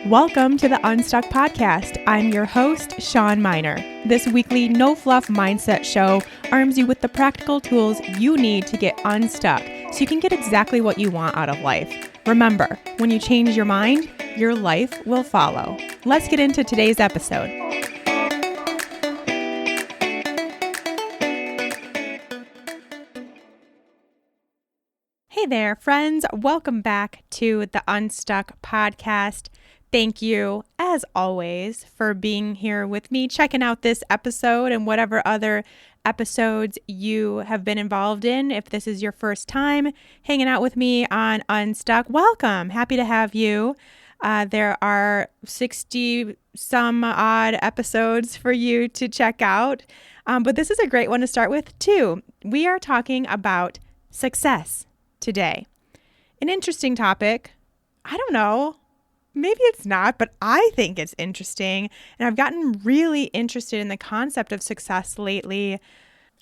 Welcome to the Unstuck podcast. I'm your host, Shawn Mynar. This weekly no-fluff mindset show arms you with the practical tools you need to get unstuck so you can get exactly what you want out of life. Remember, when you change your mind, your life will follow. Let's get into today's episode. Hey there, friends. Welcome back to the Unstuck podcast. Thank you, as always, for being here with me, checking out this episode and whatever other episodes you have been involved in. If this is your first time hanging out with me on Unstuck, welcome. Happy to have you. There are 60 some odd episodes for you to check out, but this is a great one to start with too. We are talking about success today. An interesting topic. I don't know. Maybe it's not, but I think it's interesting. And I've gotten really interested in the concept of success lately.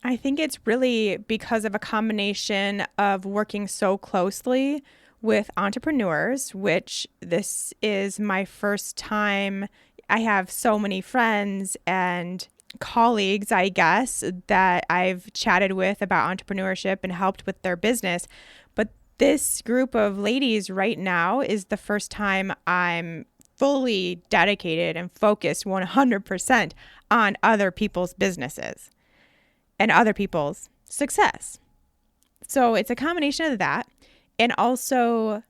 I think it's really because of a combination of working so closely with entrepreneurs, which this is my first time. I have so many friends and colleagues, I guess, that I've chatted with about entrepreneurship and helped with their business. But this group of ladies right now is the first time I'm fully dedicated and focused 100% on other people's businesses and other people's success. So it's a combination of that. And also,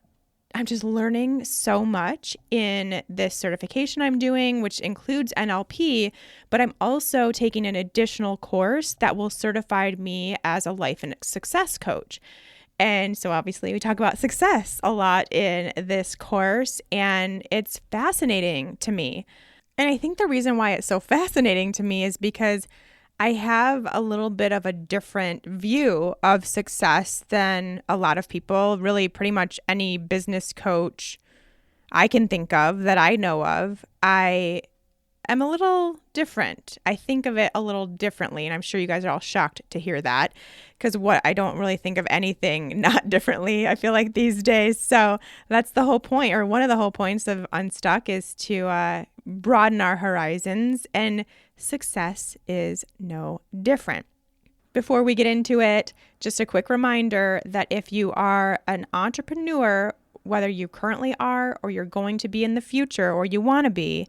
I'm just learning so much in this certification I'm doing, which includes NLP, but I'm also taking an additional course that will certify me as a life and success coach. And so obviously we talk about success a lot in this course, and it's fascinating to me. And I think the reason why it's so fascinating to me is because I have a little bit of a different view of success than a lot of people, really pretty much any business coach I can think of that I know of. I am a little different. I think of it a little differently, and I'm sure you guys are all shocked to hear that because I don't really think of anything not differently, I feel like these days. So that's the whole point, or one of the whole points of Unstuck, is to broaden our horizons, and success is no different. Before we get into it, just a quick reminder that if you are an entrepreneur, whether you currently are or you're going to be in the future or you want to be,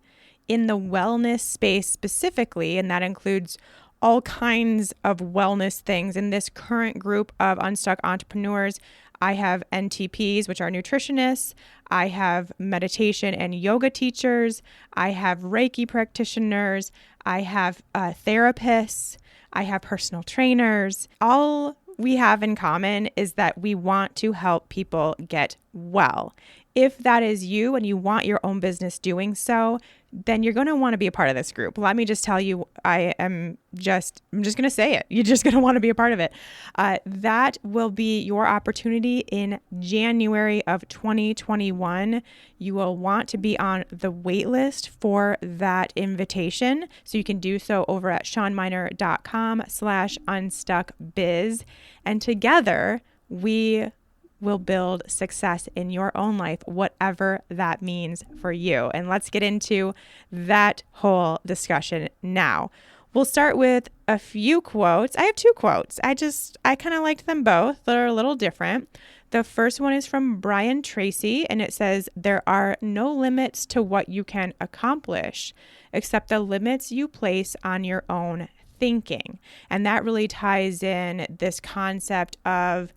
in the wellness space specifically, and that includes all kinds of wellness things. In this current group of Unstuck entrepreneurs, I have NTPs, which are nutritionists. I have meditation and yoga teachers. I have Reiki practitioners. I have therapists. I have personal trainers. All we have in common is that we want to help people get well. If that is you and you want your own business doing so, then you're going to want to be a part of this group. Let me just tell you, I'm just going to say it. You're just going to want to be a part of it. That will be your opportunity in January of 2021. You will want to be on the wait list for that invitation. So you can do so over at shawnmynar.com/unstuckbiz. And together we will build success in your own life, whatever that means for you. And let's get into that whole discussion now. We'll start with a few quotes. I have two quotes. I kind of liked them both. They're a little different. The first one is from Brian Tracy, and it says, "There are no limits to what you can accomplish, except the limits you place on your own thinking." And that really ties in this concept of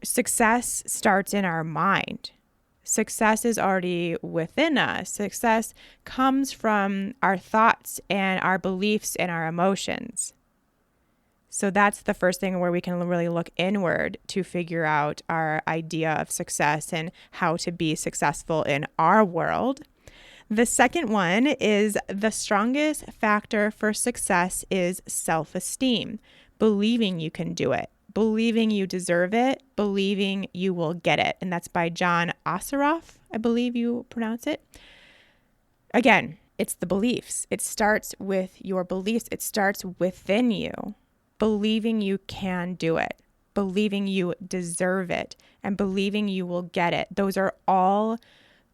success starts in our mind. Success is already within us. Success comes from our thoughts and our beliefs and our emotions. So that's the first thing where we can really look inward to figure out our idea of success and how to be successful in our world. The second one is, the strongest factor for success is self-esteem, believing you can do it, believing you deserve it, believing you will get it. And that's by John Osseroff, I believe you pronounce it. Again, it's the beliefs. It starts with your beliefs. It starts within you, believing you can do it, believing you deserve it, and believing you will get it. Those are all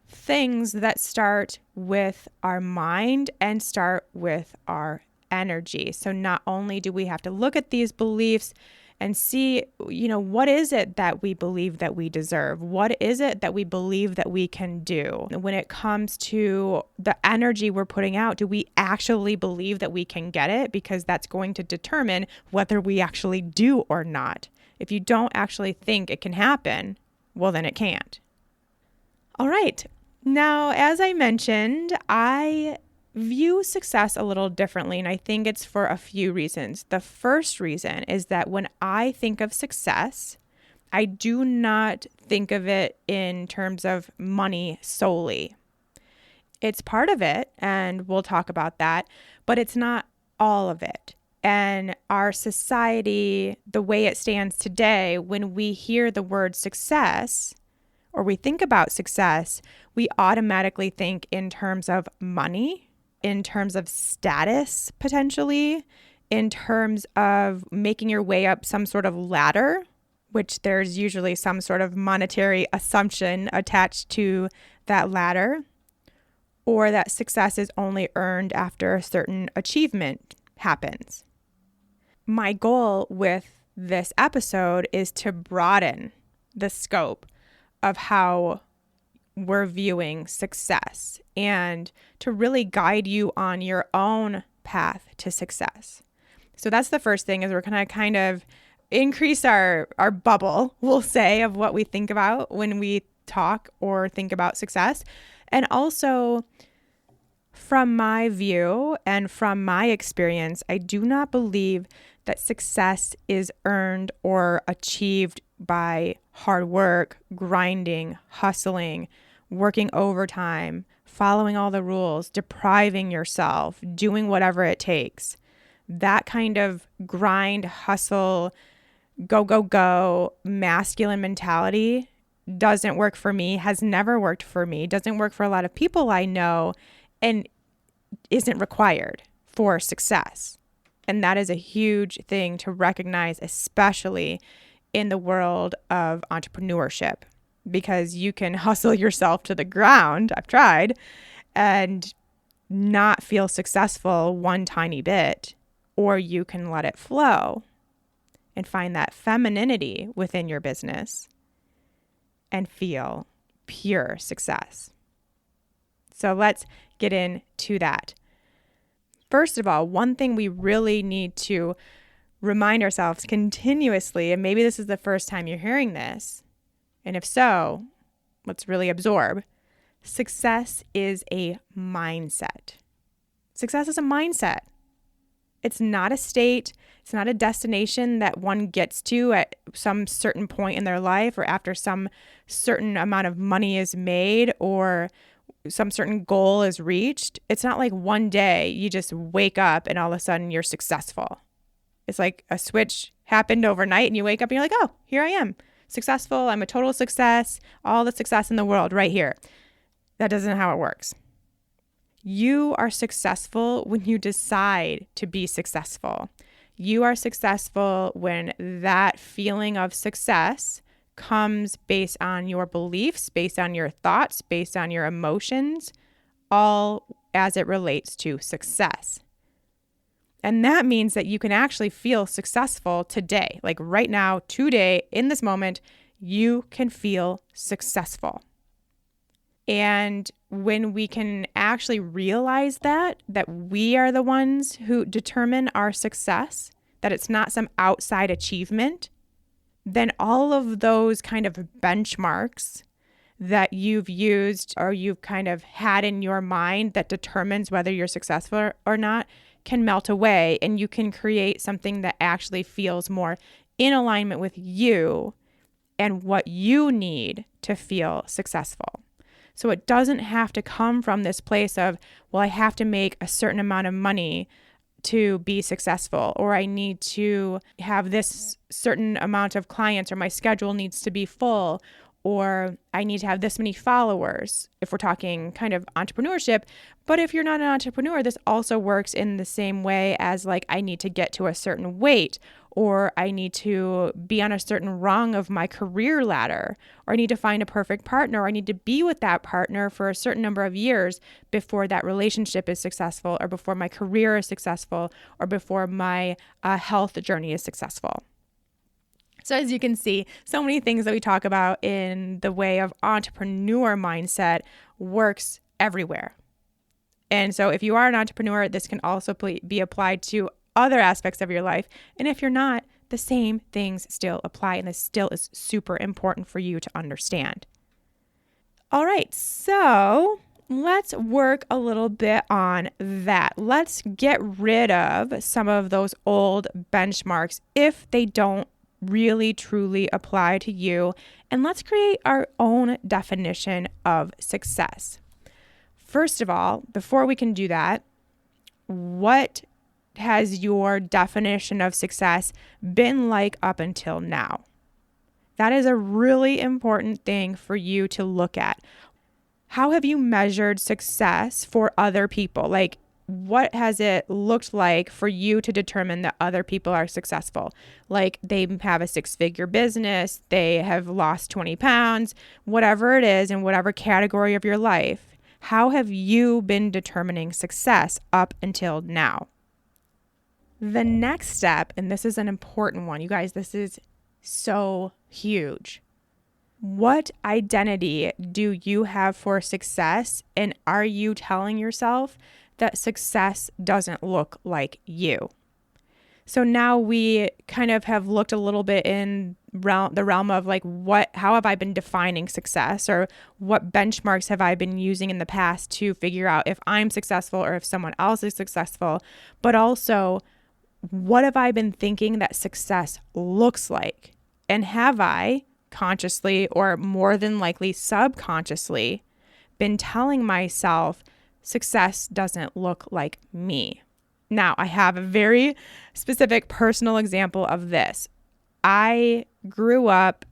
things that start with our mind and start with our energy. So not only do we have to look at these beliefs and see, what is it that we believe that we deserve? What is it that we believe that we can do? When it comes to the energy we're putting out, do we actually believe that we can get it? Because that's going to determine whether we actually do or not. If you don't actually think it can happen, well, then it can't. All right. Now, as I mentioned, I view success a little differently, and I think it's for a few reasons. The first reason is that when I think of success, I do not think of it in terms of money solely. It's part of it, and we'll talk about that, but it's not all of it. And our society, the way it stands today, when we hear the word success, or we think about success, we automatically think in terms of money, in terms of status, potentially, in terms of making your way up some sort of ladder, which there's usually some sort of monetary assumption attached to that ladder, or that success is only earned after a certain achievement happens. My goal with this episode is to broaden the scope of how we're viewing success and to really guide you on your own path to success. So that's the first thing, is we're going to kind of increase our bubble, we'll say, of what we think about when we talk or think about success. And also, from my view and from my experience, I do not believe that success is earned or achieved by hard work, grinding, hustling, working overtime, following all the rules, depriving yourself, doing whatever it takes. That kind of grind, hustle, go, masculine mentality doesn't work for me, has never worked for me, doesn't work for a lot of people I know, and isn't required for success. And that is a huge thing to recognize, especially in the world of entrepreneurship, because you can hustle yourself to the ground, I've tried, and not feel successful one tiny bit, or you can let it flow and find that femininity within your business and feel pure success. So let's get into that. First of all, one thing we really need to remind ourselves continuously, and maybe this is the first time you're hearing this, and if so, let's really absorb. Success is a mindset. Success is a mindset. It's not a state. It's not a destination that one gets to at some certain point in their life, or after some certain amount of money is made or some certain goal is reached. It's not like one day you just wake up and all of a sudden you're successful. It's like a switch happened overnight and you wake up and you're like, oh, here I am. Successful. I'm a total success. All the success in the world right here. That isn't how it works. You are successful when you decide to be successful. You are successful when that feeling of success comes based on your beliefs, based on your thoughts, based on your emotions, all as it relates to success. And that means that you can actually feel successful today. Like right now, today, in this moment, you can feel successful. And when we can actually realize that we are the ones who determine our success, that it's not some outside achievement, then all of those kind of benchmarks that you've used or you've kind of had in your mind that determines whether you're successful or not can melt away, and you can create something that actually feels more in alignment with you and what you need to feel successful. So it doesn't have to come from this place of, well, I have to make a certain amount of money to be successful, or I need to have this certain amount of clients, or my schedule needs to be full, or I need to have this many followers if we're talking kind of entrepreneurship. But if you're not an entrepreneur, this also works in the same way as like I need to get to a certain weight, or I need to be on a certain rung of my career ladder, or I need to find a perfect partner, or I need to be with that partner for a certain number of years before that relationship is successful, or before my career is successful, or before my health journey is successful. So as you can see, so many things that we talk about in the way of entrepreneur mindset works everywhere. And so if you are an entrepreneur, this can also be applied to other aspects of your life. And if you're not, the same things still apply, and this still is super important for you to understand. All right, so let's work a little bit on that. Let's get rid of some of those old benchmarks if they don't really truly apply to you, and let's create our own definition of success. First of all, before we can do that, what has your definition of success been like up until now? That is a really important thing for you to look at. How have you measured success for other people? Like, what has it looked like for you to determine that other people are successful? Like they have a 6-figure business, they have lost 20 pounds, whatever it is in whatever category of your life. How have you been determining success up until now? The next step, and this is an important one, you guys, this is so huge. What identity do you have for success? And are you telling yourself that success doesn't look like you? So now we kind of have looked a little bit in the realm of like how have I been defining success, or what benchmarks have I been using in the past to figure out if I'm successful or if someone else is successful, but also what have I been thinking that success looks like? And have I consciously, or more than likely subconsciously, been telling myself success doesn't look like me? Now, I have a very specific personal example of this. I grew up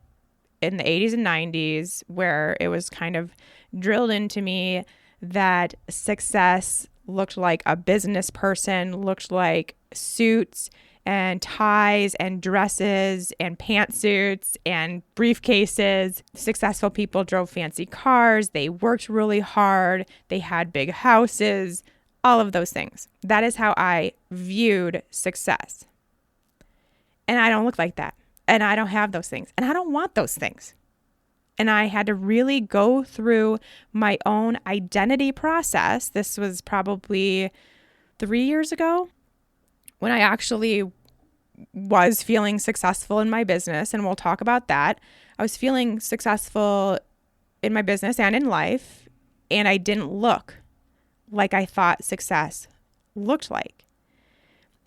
in the 80s and 90s where it was kind of drilled into me that success looked like a business person, looked like suits and ties and dresses and pantsuits and briefcases. Successful people drove fancy cars. They worked really hard. They had big houses, all of those things. That is how I viewed success. And I don't look like that. And I don't have those things. And I don't want those things. And I had to really go through my own identity process. This was probably 3 years ago when I actually was feeling successful in my business. And we'll talk about that. I was feeling successful in my business and in life. And I didn't look like I thought success looked like.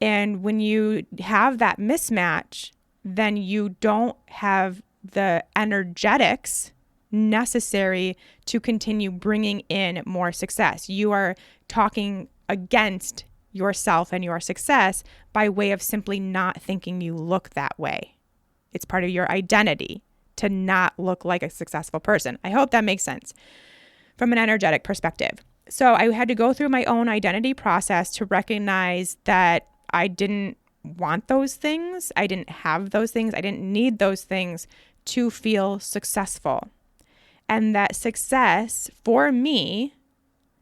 And when you have that mismatch, then you don't have the energetics necessary to continue bringing in more success. You are talking against yourself and your success by way of simply not thinking you look that way. It's part of your identity to not look like a successful person. I hope that makes sense from an energetic perspective. So I had to go through my own identity process to recognize that I didn't want those things. I didn't have those things. I didn't need those things to feel successful. And that success for me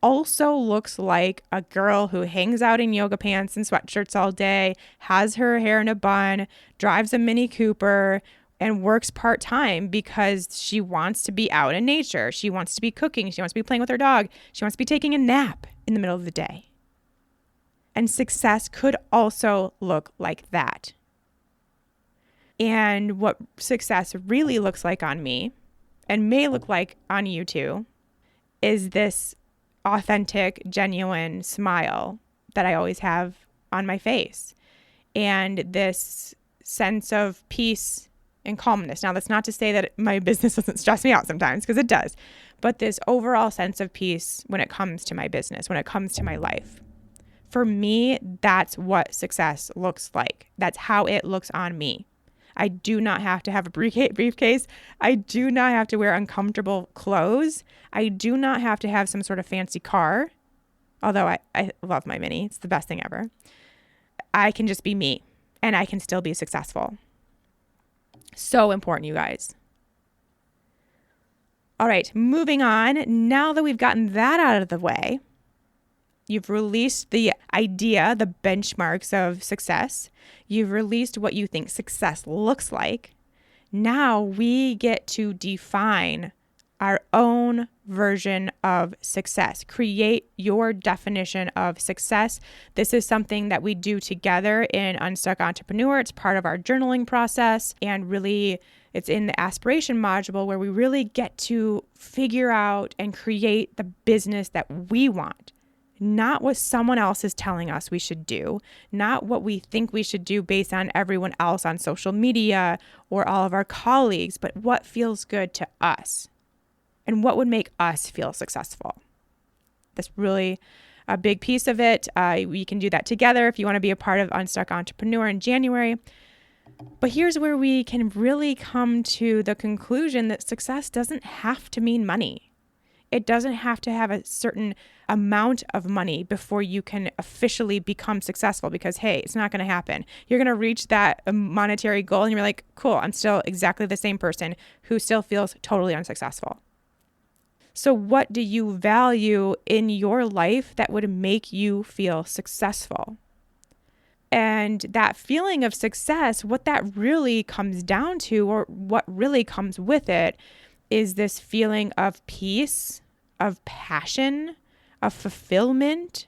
also looks like a girl who hangs out in yoga pants and sweatshirts all day, has her hair in a bun, drives a Mini Cooper, and works part-time because she wants to be out in nature. She wants to be cooking. She wants to be playing with her dog. She wants to be taking a nap in the middle of the day. And success could also look like that. And what success really looks like on me, and may look like on you too, is this authentic, genuine smile that I always have on my face. And this sense of peace and calmness. Now, that's not to say that my business doesn't stress me out sometimes, because it does. But this overall sense of peace when it comes to my business, when it comes to my life. For me, that's what success looks like. That's how it looks on me. I do not have to have a briefcase. I do not have to wear uncomfortable clothes. I do not have to have some sort of fancy car. Although I love my Mini. It's the best thing ever. I can just be me and I can still be successful. So important, you guys. All right, moving on. Now that we've gotten that out of the way, you've released the idea, the benchmarks of success. You've released what you think success looks like. Now we get to define our own version of success. Create your definition of success. This is something that we do together in Unstuck Entrepreneur. It's part of our journaling process, and really it's in the aspiration module where we really get to figure out and create the business that we want. Not what someone else is telling us we should do, not what we think we should do based on everyone else on social media or all of our colleagues, but what feels good to us and what would make us feel successful. That's really a big piece of it. We can do that together if you want to be a part of Unstuck Entrepreneur in January. But here's where we can really come to the conclusion that success doesn't have to mean money. It doesn't have to have a certain amount of money before you can officially become successful because, hey, it's not going to happen. You're going to reach that monetary goal and you're like, cool, I'm still exactly the same person who still feels totally unsuccessful. So what do you value in your life that would make you feel successful? And that feeling of success, what that really comes down to, or what really comes with it, is this feeling of peace, of passion, of fulfillment,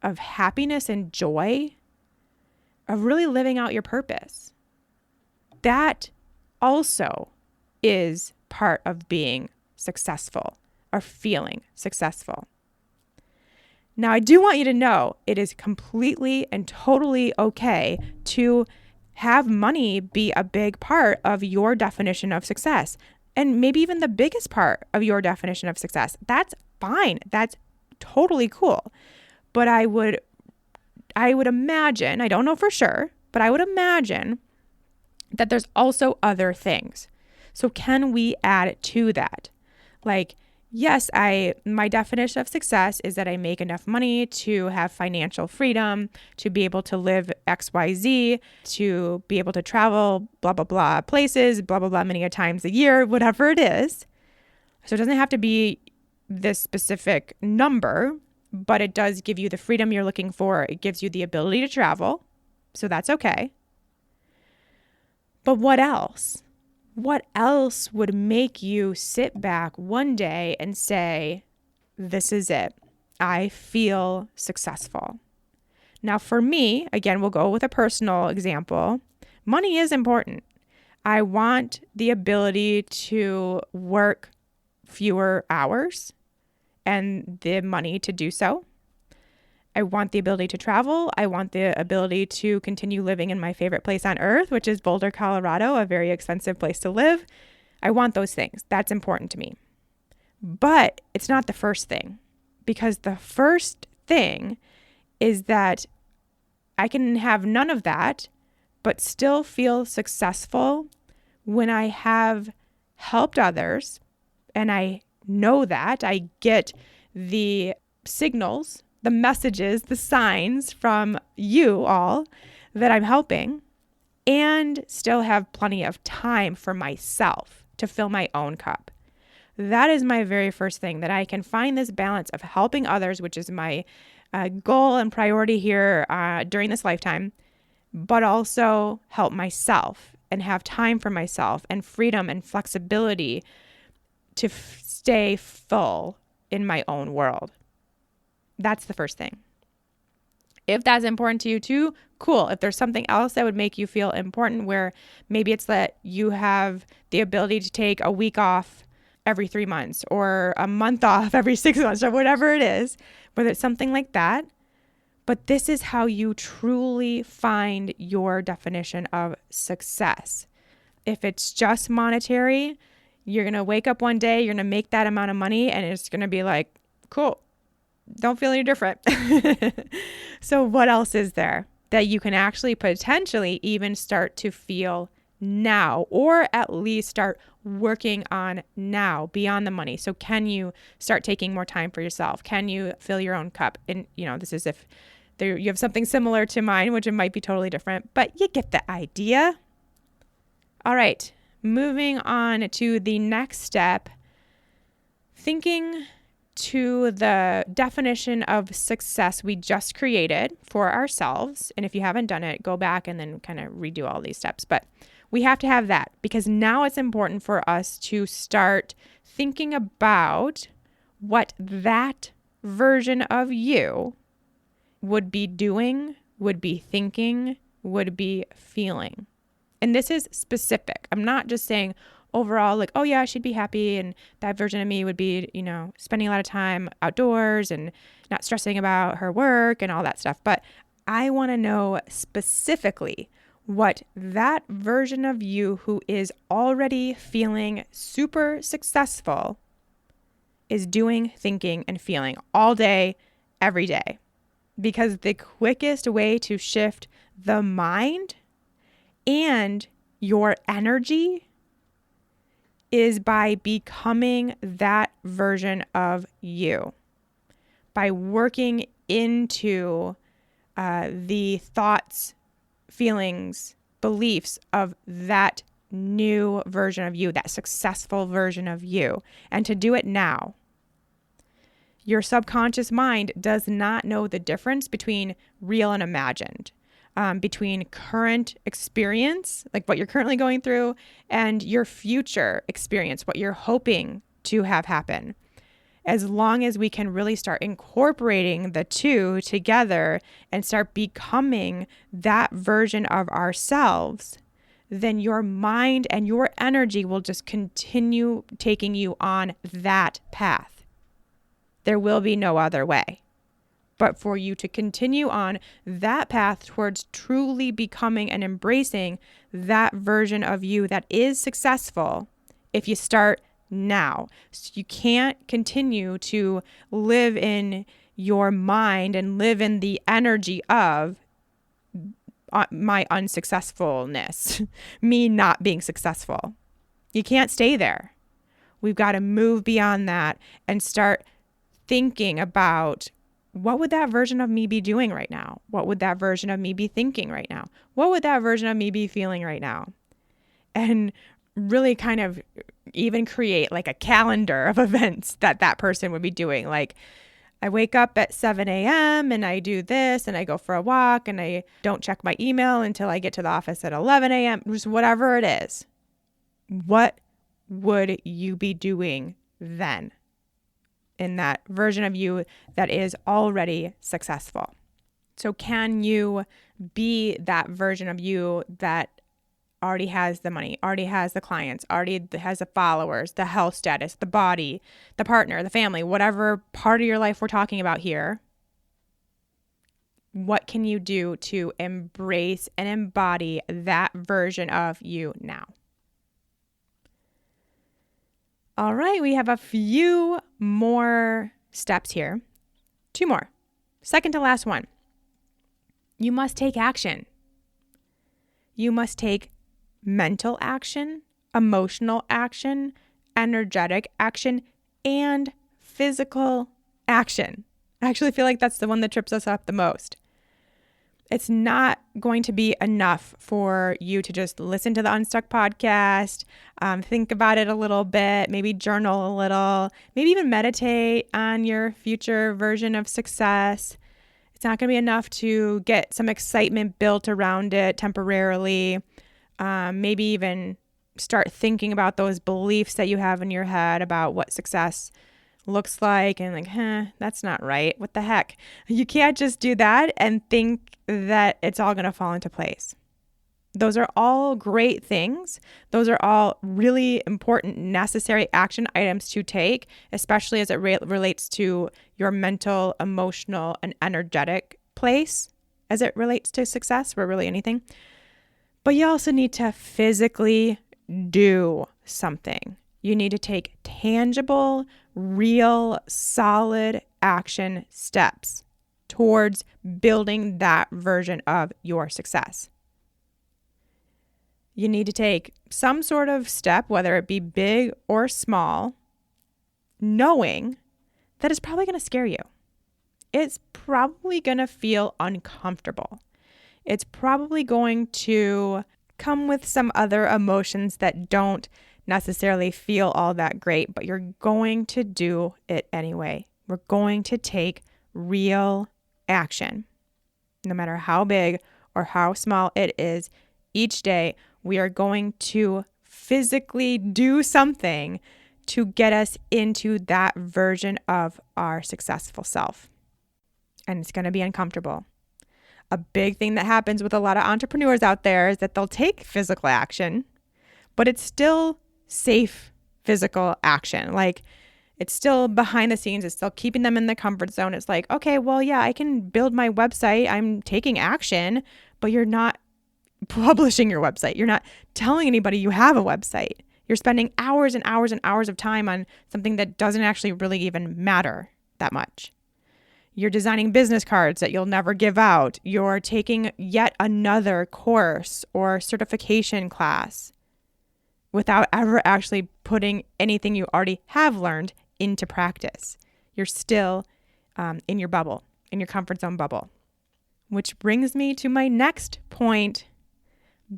of happiness and joy, of really living out your purpose. That also is part of being successful or feeling successful. Now, I do want you to know it is completely and totally okay to have money be a big part of your definition of success. And maybe even the biggest part of your definition of success. That's fine. That's totally cool. But I would imagine, I don't know for sure, but I would imagine that there's also other things. So can we add to that? Like, yes, my definition of success is that I make enough money to have financial freedom, to be able to live XYZ, to be able to travel, blah, blah, blah, places, blah, blah, blah, many times a year, whatever it is. So it doesn't have to be this specific number, but it does give you the freedom you're looking for. It gives you the ability to travel. So that's okay. But what else? What else would make you sit back one day and say, this is it. I feel successful. Now for me, again, we'll go with a personal example. Money is important. I want the ability to work fewer hours and the money to do so. I want the ability to travel. I want the ability to continue living in my favorite place on earth, which is Boulder, Colorado, a very expensive place to live. I want those things. That's important to me. But it's not the first thing, because the first thing is that I can have none of that, but still feel successful when I have helped others. And I know that I get the signals, the messages, the signs from you all that I'm helping, and still have plenty of time for myself to fill my own cup. That is my very first thing, that I can find this balance of helping others, which is my goal and priority here during this lifetime, but also help myself and have time for myself and freedom and flexibility to stay full in my own world. That's the first thing. If that's important to you too, cool. If there's something else that would make you feel important, where maybe it's that you have the ability to take a week off every 3 months or a month off every 6 months or whatever it is, whether it's something like that. But this is how you truly find your definition of success. If it's just monetary, you're going to wake up one day, you're going to make that amount of money, and it's going to be like, cool. Don't feel any different. So what else is there that you can actually potentially even start to feel now, or at least start working on now beyond the money. So can you start taking more time for yourself? Can you fill your own cup? And, this is if you have something similar to mine, which it might be totally different, but you get the idea. All right, moving on to the next step, thinking to the definition of success we just created for ourselves. And if you haven't done it, go back and then kind of redo all these steps. But we have to have that because now it's important for us to start thinking about what that version of you would be doing, would be thinking, would be feeling. And this is specific. I'm not just saying overall, like, oh yeah, she'd be happy. And that version of me would be, spending a lot of time outdoors and not stressing about her work and all that stuff. But I want to know specifically what that version of you who is already feeling super successful is doing, thinking, and feeling all day, every day. Because the quickest way to shift the mind and your energy is by becoming that version of you, by working into the thoughts, feelings, beliefs of that new version of you, that successful version of you, and to do it now. Your subconscious mind does not know the difference between real and imagined. Between current experience, like what you're currently going through, and your future experience, what you're hoping to have happen. As long as we can really start incorporating the two together and start becoming that version of ourselves, then your mind and your energy will just continue taking you on that path. There will be no other way. But for you to continue on that path towards truly becoming and embracing that version of you that is successful, if you start now. So you can't continue to live in your mind and live in the energy of my unsuccessfulness, me not being successful. You can't stay there. We've got to move beyond that and start thinking about, what would that version of me be doing right now? What would that version of me be thinking right now? What would that version of me be feeling right now? And really kind of even create like a calendar of events that person would be doing. Like, I wake up at 7 a.m. and I do this and I go for a walk and I don't check my email until I get to the office at 11 a.m. Just whatever it is. What would you be doing then? In that version of you that is already successful. So can you be that version of you that already has the money, already has the clients, already has the followers, the health status, the body, the partner, the family, whatever part of your life we're talking about here? What can you do to embrace and embody that version of you now? All right, we have a few more steps here. 2 more. Second to last one. You must take action. You must take mental action, emotional action, energetic action, and physical action. I actually feel like that's the one that trips us up the most. It's not going to be enough for you to just listen to the Unstuck podcast, think about it a little bit, maybe journal a little, maybe even meditate on your future version of success. It's not going to be enough to get some excitement built around it temporarily. Maybe even start thinking about those beliefs that you have in your head about what success looks like and like, that's not right. What the heck? You can't just do that and think that it's all going to fall into place. Those are all great things. Those are all really important, necessary action items to take, especially as it relates to your mental, emotional, and energetic place as it relates to success or really anything. But you also need to physically do something. You need to take tangible, real, solid action steps towards building that version of your success. You need to take some sort of step, whether it be big or small, knowing that it's probably going to scare you. It's probably going to feel uncomfortable. It's probably going to come with some other emotions that don't necessarily feel all that great, but you're going to do it anyway. We're going to take real action, no matter how big or how small it is. Each day, we are going to physically do something to get us into that version of our successful self. And it's going to be uncomfortable. A big thing that happens with a lot of entrepreneurs out there is that they'll take physical action, but it's still safe physical action. Like, it's still behind the scenes. It's still keeping them in the comfort zone. It's like, okay, well, yeah, I can build my website. I'm taking action, but you're not publishing your website. You're not telling anybody you have a website. You're spending hours and hours and hours of time on something that doesn't actually really even matter that much. You're designing business cards that you'll never give out. You're taking yet another course or certification class without ever actually putting anything you already have learned into practice. You're still in your bubble, in your comfort zone bubble. Which brings me to my next point.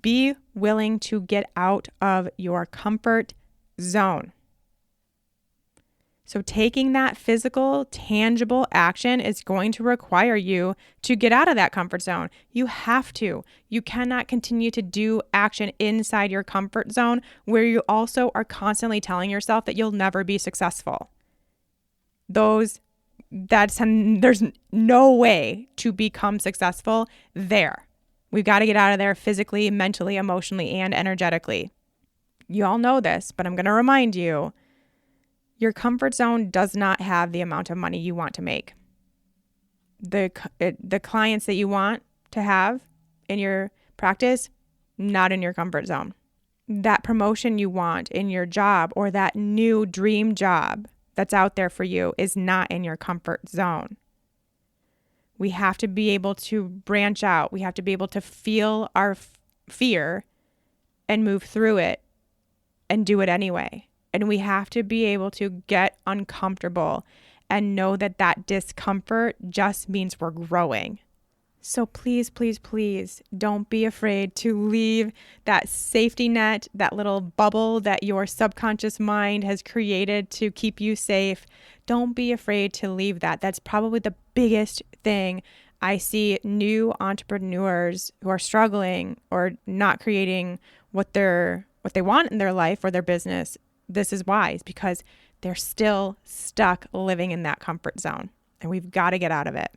Be willing to get out of your comfort zone. So taking that physical, tangible action is going to require you to get out of that comfort zone. You have to. You cannot continue to do action inside your comfort zone where you also are constantly telling yourself that you'll never be successful. There's no way to become successful there. We've got to get out of there physically, mentally, emotionally, and energetically. You all know this, but I'm going to remind you. Your comfort zone does not have the amount of money you want to make. The clients that you want to have in your practice, not in your comfort zone. That promotion you want in your job or that new dream job that's out there for you is not in your comfort zone. We have to be able to branch out. We have to be able to feel our fear and move through it and do it anyway. And we have to be able to get uncomfortable and know that that discomfort just means we're growing. So please, please, please don't be afraid to leave that safety net, that little bubble that your subconscious mind has created to keep you safe. Don't be afraid to leave that. That's probably the biggest thing I see new entrepreneurs who are struggling or not creating what they want in their life or their business. This is why. It's because they're still stuck living in that comfort zone, and we've got to get out of it.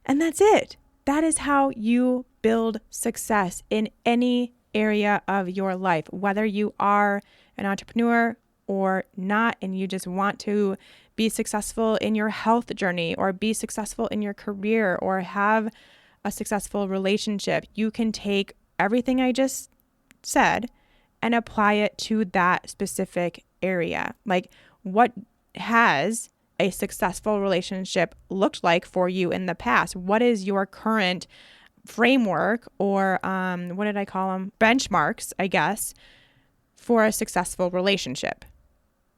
And that's it. That is how you build success in any area of your life, whether you are an entrepreneur or not, and you just want to be successful in your health journey or be successful in your career or have a successful relationship. You can take everything I just said and apply it to that specific area. Like, what has a successful relationship looked like for you in the past? What is your current framework or what did I call them? Benchmarks, I guess, for a successful relationship.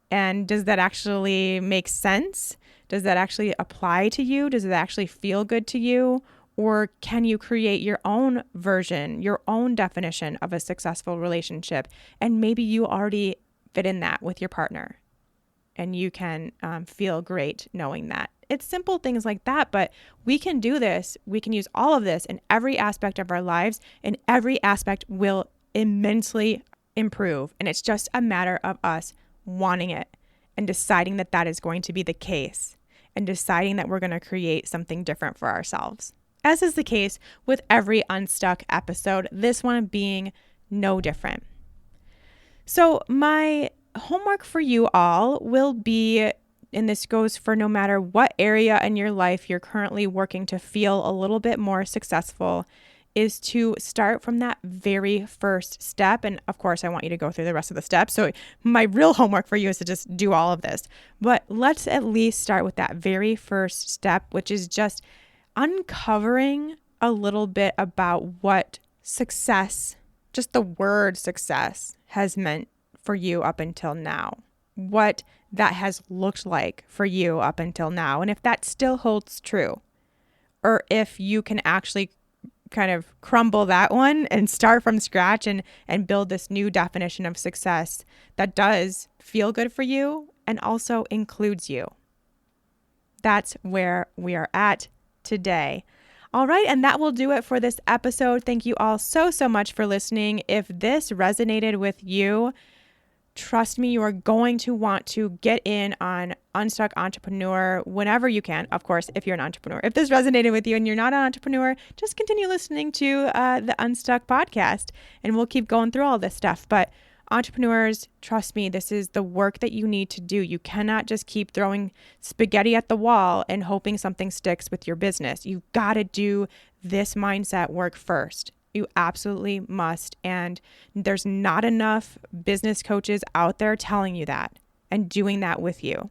And does that actually make sense? Does that actually apply to you? Does it actually feel good to you? Or can you create your own version, your own definition of a successful relationship? And maybe you already fit in that with your partner. And you can feel great knowing that. It's simple things like that, but we can do this. We can use all of this in every aspect of our lives, and every aspect will immensely improve. And it's just a matter of us wanting it and deciding that that is going to be the case and deciding that we're going to create something different for ourselves. As is the case with every Unstuck episode, this one being no different. So my homework for you all will be, and this goes for no matter what area in your life you're currently working to feel a little bit more successful, is to start from that very first step. And of course, I want you to go through the rest of the steps. So my real homework for you is to just do all of this. But let's at least start with that very first step, which is just uncovering a little bit about what success, just the word success, has meant for you up until now, what that has looked like for you up until now, and if that still holds true, or if you can actually kind of crumble that one and start from scratch and build this new definition of success that does feel good for you and also includes you. That's where we are at today. All right, and that will do it for this episode. Thank you all so much for listening. If this resonated with you, trust me, you are going to want to get in on Unstuck Entrepreneur whenever you can. Of course, if you're an entrepreneur. If this resonated with you and you're not an entrepreneur, just continue listening to the Unstuck podcast, and we'll keep going through all this stuff. But entrepreneurs, trust me, this is the work that you need to do. You cannot just keep throwing spaghetti at the wall and hoping something sticks with your business. You've got to do this mindset work first. You absolutely must. And there's not enough business coaches out there telling you that and doing that with you.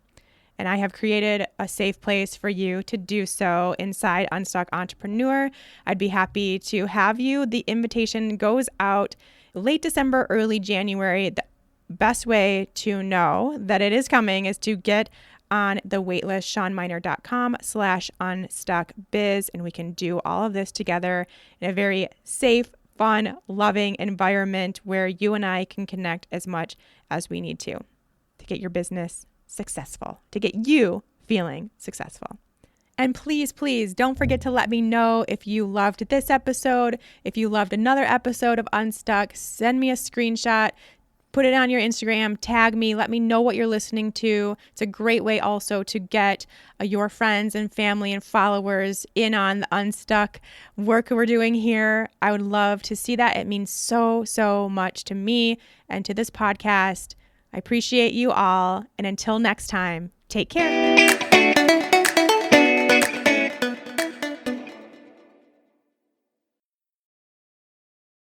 And I have created a safe place for you to do so inside Unstuck Entrepreneur. I'd be happy to have you. The invitation goes out late December, early January. The best way to know that it is coming is to get on the waitlist, ShawnMynar.com/unstuckbiz, and we can do all of this together in a very safe, fun, loving environment where you and I can connect as much as we need to get your business successful, to get you feeling successful. And please don't forget to let me know if you loved this episode. If you loved another episode of Unstuck, send me a screenshot. Put it on your Instagram, tag me, let me know what you're listening to. It's a great way also to get your friends and family and followers in on the Unstuck work we're doing here. I would love to see that. It means so much to me and to this podcast. I appreciate you all. And until next time, take care.